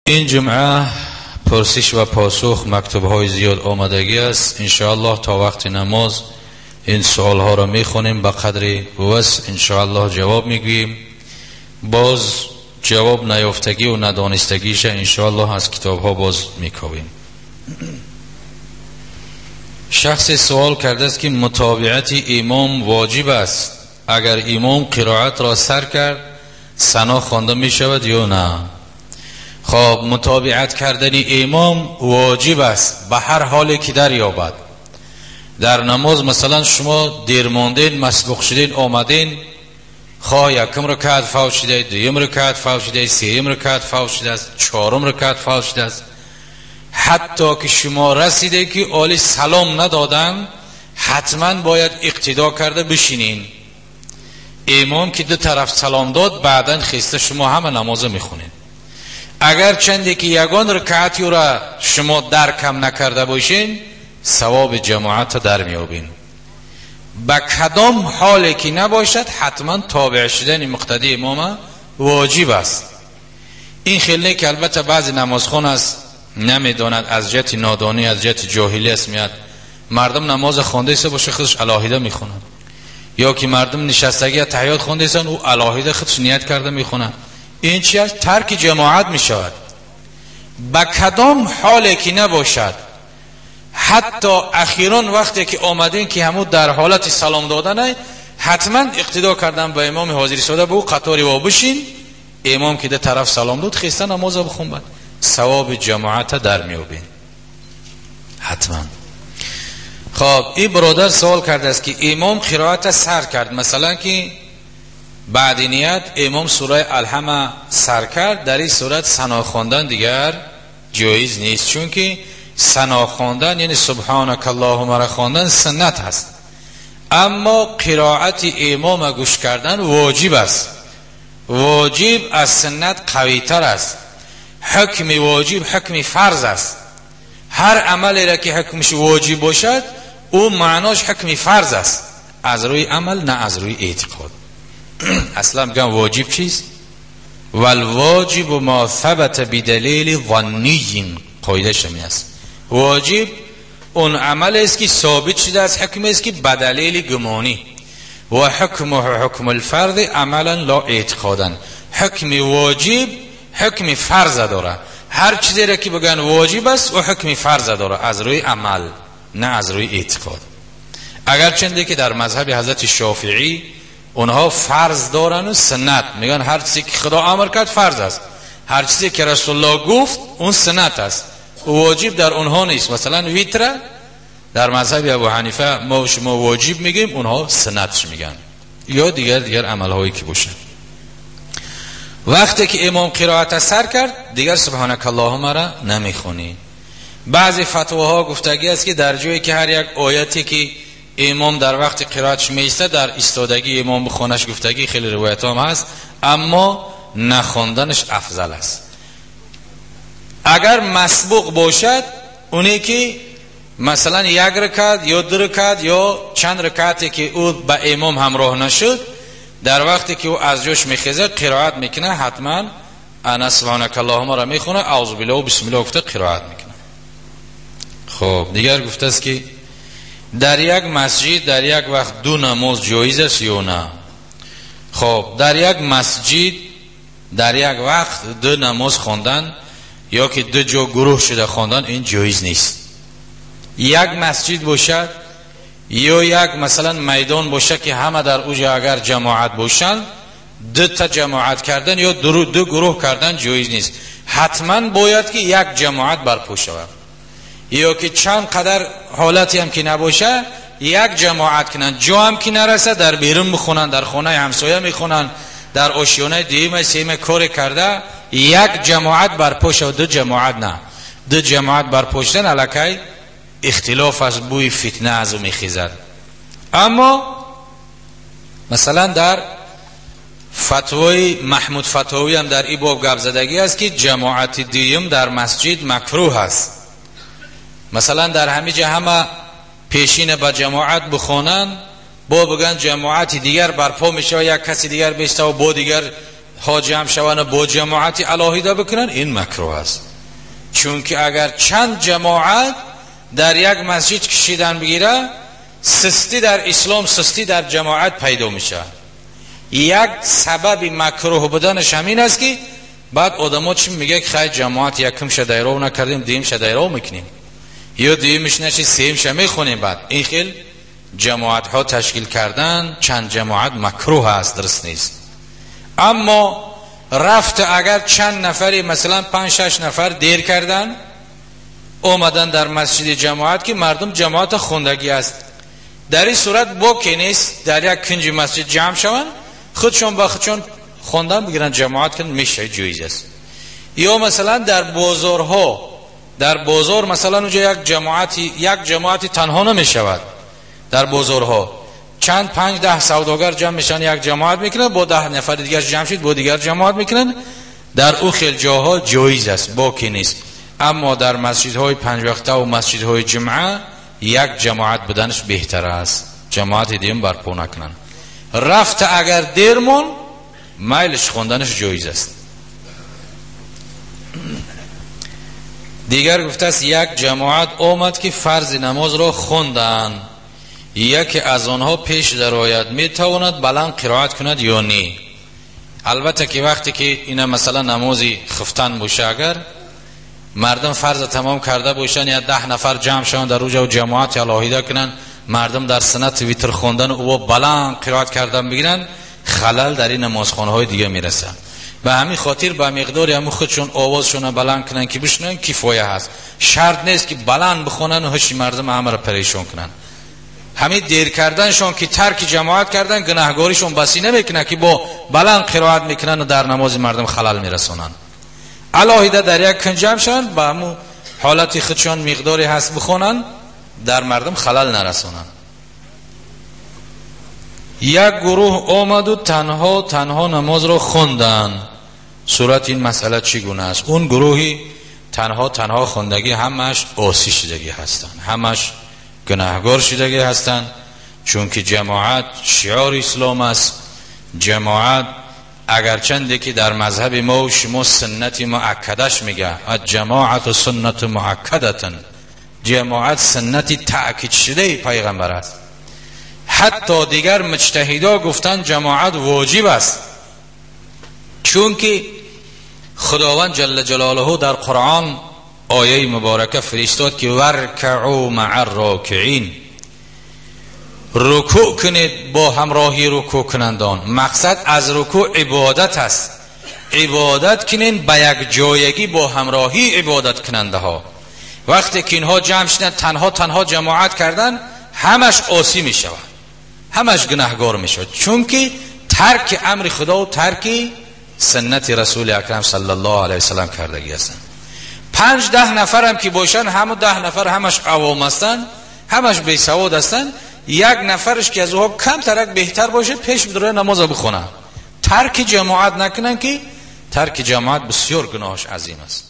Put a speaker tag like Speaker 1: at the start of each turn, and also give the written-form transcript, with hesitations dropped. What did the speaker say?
Speaker 1: این جمعه پرسش و پاسخ مکتوب های زیاد آمدگی است. انشاءالله تا وقت نماز این سوال ها را میخونیم، به قدر وسع انشاءالله جواب میگوییم. باز جواب نیافتگی و ندانستگیش انشاءالله از کتاب ها باز میکویم. شخص سوال کرده است که متابعت امام واجب است؟ اگر امام قرائت را سر کرد ثنا خوانده می شود یا نه؟ خب متابعت کردن امام واجب است به هر حالی که در یابد. در نماز مثلا شما دیر ماندین، مسبوق شدین، آمدین، خواه یکم رکعت فوت شده، دویم رکعت فوت شده، سوم رکعت فوت شده است، چهارم رکعت فوت شده است، حتی که شما رسیده که اولی سلام ندادن، حتما باید اقتدا کرده بشینین. امام که دو طرف سلام داد بعدن خسته شما همه نماز میخونین. اگر چندی که یگان رکعتی را شما درکم نکرده باشین ثواب جماعت در میابین. با کدام حالی که نباشد حتما تابع شدن مقتدی امام واجب است. این خیلی که البته بعضی نمازخوان است نمیداند، از جهت نادانی، از جهت جاهلی است میاد مردم نماز خوانده است باشه خودش الهیده میخونن، یا که مردم نشستگی تحیات خوانده است او الهیده خودش نیت کرده میخونن. این چی است؟ ترک جماعت میشود. با کدام حالی که نباشد، حتی اخیرا وقتی که آمدین که همون در حالت سلام دادن حتما اقتدا کردن به امام حاضر ساده به او قطاری و بشین، امام که ده طرف سلام داد خیسته نماز بخون، بعد ثواب جماعت در میابین حتما. خب این برادر سوال کرده است که امام قرائت سر کرد، مثلا که بعد نیت امام سوره الحمد سر کرد، در این صورت ثنا خواندن دیگر جایز نیست، چون که ثنا خواندن یعنی سبحانك اللهم را خواندن سنت هست، اما قرائت امام گوش کردن واجب است. واجب از سنت قوی تر است. حکم واجب حکم فرض است. هر عملی را که حکمش واجب باشد او معناش حکم فرض است، از روی عمل نه از روی اعتقاد. اصلا میگن واجب چیست؟ والواجب ما ثبت بدلیل ظنی، قاعده شمی است. واجب اون عمل است که ثابت شده از حکم است که بدلیل گمانی، و حکم الفرض عملا لا اعتقادا. حکم واجب حکم فرض داره. هر چیزی را که بگن واجب است و حکم فرض داره، از روی عمل نه از روی اعتقاد. اگرچنده که در مذهب حضرت شافعی اونها فرض دارن و سنت، میگن هر چیزی که خدا امر کرد فرض است، هر چیزی که رسول الله گفت اون سنت است، واجب در اونها نیست. مثلا ویتر در مذهب ابو حنیفه ما شما واجب میگیم، اونها سنتش میگن، یا دیگر عمل هایی که باشه. وقتی که امام قرائت سر کرد دیگر سبحانك اللهم را نمیخونی. بعضی فتواها گفتگی است که در جایی که هر یک آیتی که امام در وقت قرائتش میسته در ایستادگی امام بخونش گفتگی، خیلی روایت هم هست، اما نخوندنش افضل است. اگر مسبوق باشد اونی که مثلا یک رکعت یا دو رکعت یا چند رکعتی که او با امام همراه نشد، در وقتی که او از جوش میخیزه قرائت میکنه، حتما انا سبحانك اللهم را میخونه، اعوذ بالله و بسم الله گفته قرائت میکنه. خب دیگر گفته است که در یک مسجد در یک وقت دو نماز جایز است یا نه؟ خب در یک مسجد در یک وقت دو نماز خواندن یا که دو جا گروه شده خواندن این جایز نیست. یک مسجد باشد یا یک مثلا میدان باشه که همه در اوجا اگر جماعت باشن، دو تا جماعت کردن یا دو گروه کردن جایز نیست. حتما باید که یک جماعت برپا شود، یا که چند قدر حالتی هم که نباشه یک جماعت کنن، جا هم که نرسه در بیرون بخونن، در خانه همسایه میخونن، در آشیانه دویم سوم کار کرده، یک جماعت برپا شود، دو جماعت نه. دو جماعت برپا شدن الکی اختلاف از بوی فتنه از او میخیزد. اما مثلا در فتوای محمود فتاوی هم در این باب گپ زدگی است که جماعت دویم در مسجد مکروه است. مثلا در همه جا همه پیشین با جماعت بخونن، با بگن جماعت دیگر برپا میشه و یک کسی دیگر بیسته و با دیگر ها جمع شوند با جماعت علاهیده بکنن، این مکروه است. چون که اگر چند جماعت در یک مسجد کشیدن بگیره، سستی در اسلام، سستی در جماعت پیدا میشه. یک سبب مکروه بودنش همین است که بعد آدم‌ها چی میگه که خیلی جماعت یکم شدایرو نکردیم، دیم شدایرو میکنیم، یا دیمش نشی سیم شمی خونیم. بعد این خیل جماعت ها تشکیل کردن، چند جماعت مکروه است، درست نیست. اما رفت اگر چند نفری مثلا 5-6 نفر دیر کردن اومدن در مسجد جماعت که مردم جماعت خوندگی است، در این صورت باکی نیست در یک کنج مسجد جمع شوند، خودشون با خودشون خوندن بگیرن جماعت کردن، میشه جایز است. یا مثلا در بازارها، در بازار مثلا اونجا یک جماعتی تنها نمیشود. در بازارها چند 5-10 سوداگر جمع میشن، یک جماعت میکنن، با 10 نفر دیگر جمع شد با دیگر جماعت میکنن، در او خیل جاها جایز است، باکی نیست. اما در مسجدهای 5 وقته و مسجدهای جمعه یک جماعت بودنش بهتر است، جماعت دیم برپا نکنن. رفت اگر دیر مون میلش خوندنش جایز است. دیگر گفته است یک جماعت آمد که فرض نماز را خوندن، یکی از آنها پیش درآید، میتواند بلند قرائت کند یا نه؟ البته که وقتی که اینا مثلا نمازی خفتن باشه، اگر مردم فرض تمام کرده باشن یا 10 نفر جمع شوند در اونجا و جماعت علاهیده کنن، مردم در سنت ویتر خوندن او بلند قرائت کردن بگیرن، خلل در این نمازخانه های دیگه میرسه. به همین خاطر با مقداری هم خودشون آوازشون بلند کنن که بشنن کفایه هست. شرط نیست که بلند بخونن و هشی مردم همه را پریشان کنن. همین دیر کردنشون که ترک جماعت کردن گناهگاریشون بسی نمیکنه که با بلند قرائت میکنن و در نماز مردم خلل میرسونن. علاهیده در یک کنج جمع شون با همون حالتی خودشون مقداری هست بخونن، در مردم خلل نرسونن. یک گروه آمد و تنها نماز را خوندن، صورت این مسئله چگونه است؟ اون گروهی تنها خوندگی همش عاصی شدگی هستن، همش گناهگار شدگی هستن. چون که جماعت شعار اسلام است. جماعت اگرچنده که در مذهب ما و شما سنت مؤکدش میگه، الجماعت و سنت مؤکدتن، جماعت سنت تأکید شده پیغمبر است. حتی دیگر مجتهدا گفتن جماعت واجب است، چون که خداوند جل جلاله در قرآن آیه مبارکه فرستاد که ورکعوا مع الراکعین، رکوع کنید با همراهی رکوع کنندان. مقصد از رکوع عبادت است، عبادت کنین به یک جایگی با همراهی عبادت کننده ها. وقتی که اینها جمع شدن تنها جماعت کردن، همش عاصی می شود، همش گناهگار می شود، چون که ترک امر خدا و ترک سنت رسول اکرم صلی الله علیه وسلم کردگی هستند. 5-10 نفر هم که باشن، همه 10 نفر همش عوام هستن، همش بی سواد هستن. یک نفرش که از اوها کم ترک بهتر باشه پیش بدره نماز بخونه. ترک جماعت نکنن که ترک جماعت بسیار گناهش عظیم است.